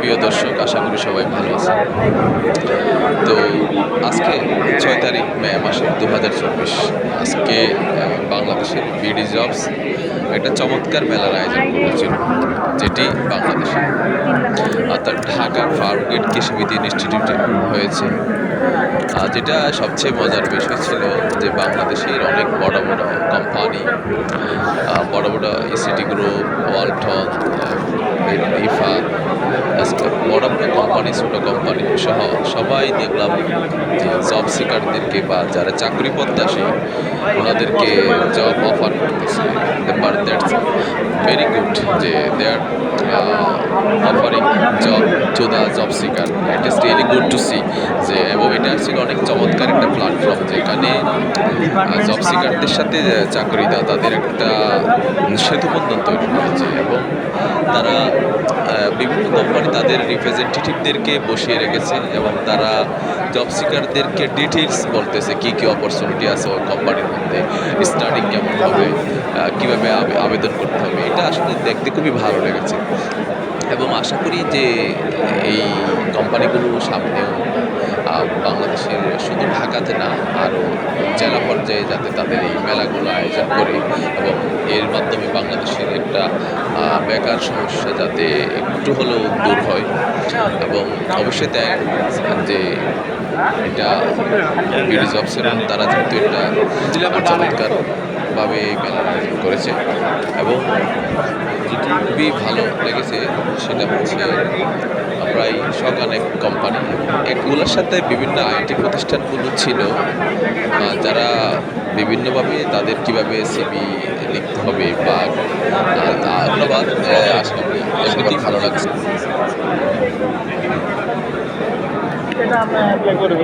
প্রিয় দর্শক, আশা করি সবাই ভালো আছেন। তো আজকে 6 তারিখ মে মাসের 2024। আজকে বাংলাদেশের বিডি জবস একটা চমৎকার মেলার আয়োজন করেছিল, যেটি বাংলাদেশে অর্থাৎ ঢাকার ফার্মগেট কৃষিবিজ্ঞান ইনস্টিটিউটে হয়েছে। যেটা সবচেয়ে মজার বিষয় ছিল যে বাংলাদেশের অনেক বড় বড় কোম্পানি, বড় বড় ইসিটি গ্রুপ, ওয়ালটন, ইফা, বড় বড় কোম্পানি, ছোটো কোম্পানি সহ সবাই দেখলাম যে জব সিকারদেরকে বা যারা চাকরি প্রত্যাশী ওনাদেরকে জব অফার করতেছে। বাট দ্যাটস ভেরি গুড যে they are offering job to the job seeker. It is really good to see যে, এবং এটা ছিল অনেক চমৎকার একটা প্ল্যাটফর্ম যেখানে জব সিকারদের সাথে চাকরিদাতাদের একটা সেতুবন্ধন তৈরি হয়েছে, এবং তারা বিভিন্ন কোম্পানি তাদের রিপ্রেজেন্টেটিভদেরকে বসিয়ে রেখেছে এবং তারা জব সিকারদেরকে ডিটেলস বলতেছে কী কী অপরচুনিটি আছে ওই কোম্পানির মধ্যে, স্টার্টিং কেমন হবে, কীভাবে আবেদন করতে হবে। এটা আসলে দেখতে খুবই ভালো লেগেছে এবং আশা করি যে এই কোম্পানিগুলো সামনেও বাংলাদেশের শুধু ঢাকাতে না, আরও জেলা পর্যায়ে যাতে তাদের এই মেলাগুলো আয়োজন করে এবং এর মাধ্যমে বাংলাদেশের একটা বেকার সমস্যা যাতে একটু হলেও দূর হয়। এবং অবশ্যই দেয় যে এটা বিডি জবস এবং তারা যেহেতু এটা চমৎকারভাবে এই মেলার আয়োজন করেছে, এবং যেটি খুবই ভালো লেগেছে সেটা হচ্ছে প্রায় অনেক কোম্পানি, এগুলোর সাথে বিভিন্ন আইটি প্রতিষ্ঠানগুলো ছিল যারা বিভিন্নভাবে তাদের কীভাবে সিভি লিখতে হবে বা ধন্যবাদ। আসলে এমনিতেই ভালো লাগছে। এটা আমরা অ্যাপ্লাই করবো।